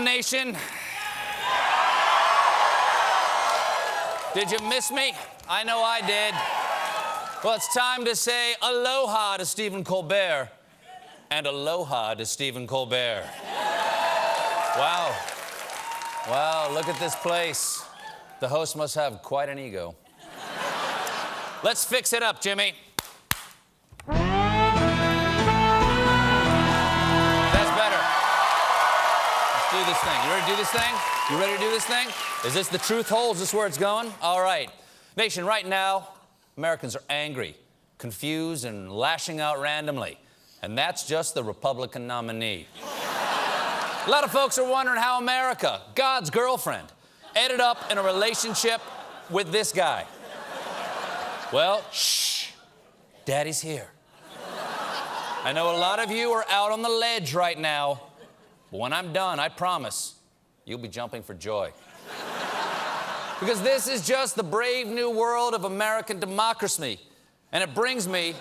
Welcome, nation. Did you miss me? I know I did. Well, it's time to say aloha to Stephen Colbert and aloha to Stephen Colbert. Wow. Wow, look at this place. The host must have quite an ego. Let's fix it up, Jimmy. That's better. Let's do this thing. You ready to do this thing? You ready to do this thing? Is this the truth hole? Is this where it's going? All right. Nation, right now, Americans are angry, confused, and lashing out randomly. And that's just the Republican nominee. A lot of folks are wondering how America, God's girlfriend, ended up in a relationship with this guy. Well, shh, Daddy's here. I know a lot of you are out on the ledge right now, but when I'm done, I promise you'll be jumping for joy. Because this is just the brave new world of American democracy, and it brings me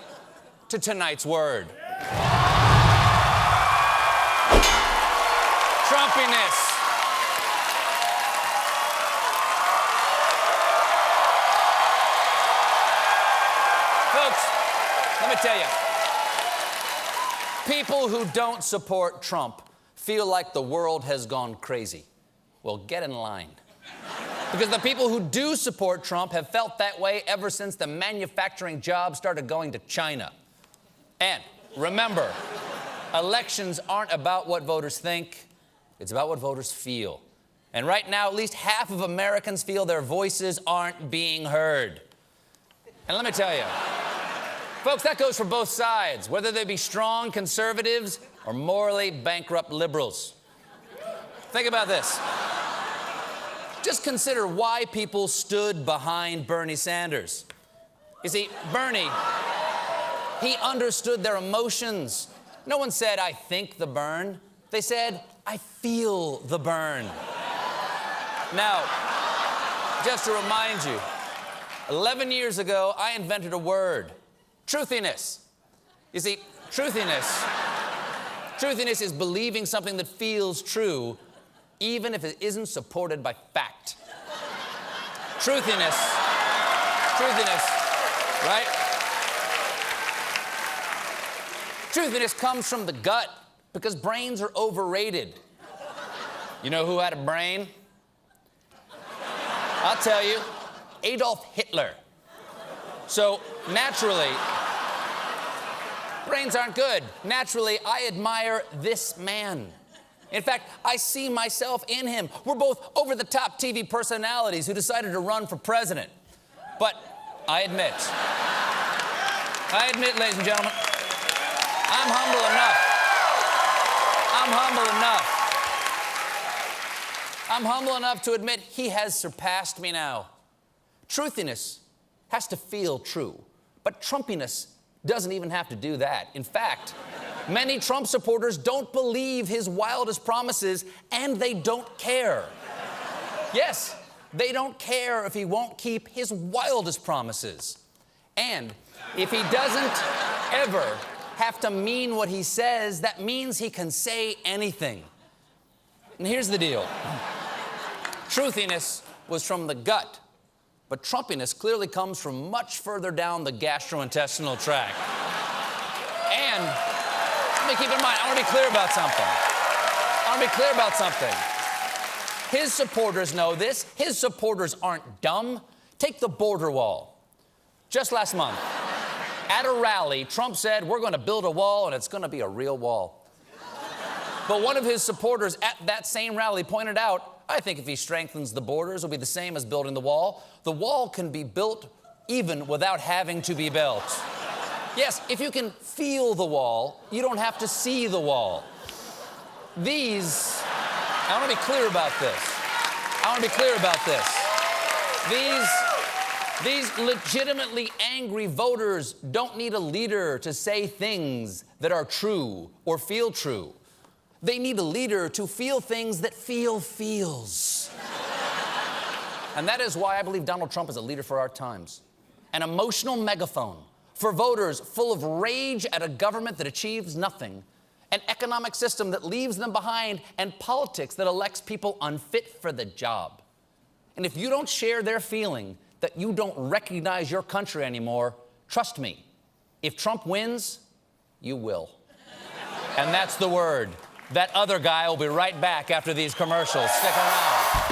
to tonight's word. Trumpiness. Folks, let me tell you, people who don't support Trump feel like the world has gone crazy. Well, get in line. Because the people who do support Trump have felt that way ever since the manufacturing jobs started going to China. And remember, elections aren't about what voters think, it's about what voters feel. And right now, at least half of Americans feel their voices aren't being heard. And let me tell you, folks, that goes for both sides, whether they be strong conservatives or morally bankrupt liberals. Think about this. Just consider why people stood behind Bernie Sanders. You see, Bernie, he understood their emotions. No one said, I think the burn. They said, I feel the burn. Now, just to remind you, 11 years ago, I invented a word, truthiness. You see, truthiness is believing something that feels true, even if it isn't supported by fact. Truthiness, right? Truthiness comes from the gut because brains are overrated. You know who had a brain? I'll tell you, Adolf Hitler. So naturally, brains aren't good. Naturally, I admire this man. In fact, I see myself in him. We're both over-the-top TV personalities who decided to run for president. But I admit, ladies and gentlemen, I'm humble enough to admit he has surpassed me now. Truthiness has to feel true, but Trumpiness doesn't even have to do that. In fact, many Trump supporters don't believe his wildest promises, and they don't care. Yes, they don't care if he won't keep his wildest promises. And if he doesn't ever have to mean what he says, that means he can say anything. And here's the deal. Truthiness was from the gut, but Trumpiness clearly comes from much further down the gastrointestinal tract. And let me keep in mind, I want to be clear about something. His supporters know this. His supporters aren't dumb. Take the border wall. Just last month, at a rally, Trump said, we're going to build a wall, and it's going to be a real wall. But one of his supporters at that same rally pointed out, I think if he strengthens the borders, it'll be the same as building the wall. The wall can be built even without having to be built. Yes, if you can feel the wall, you don't have to see the wall. I want to be clear about this. These legitimately angry voters don't need a leader to say things that are true or feel true. They need a leader to feel things that feels. And that is why I believe Donald Trump is a leader for our times. An emotional megaphone for voters full of rage at a government that achieves nothing an economic system that leaves them behind, and politics that elects people unfit for the job. And if you don't share their feeling that you don't recognize your country anymore, trust me, if Trump wins, you will. And that's the word. That other guy will be right back after these commercials. Stick around.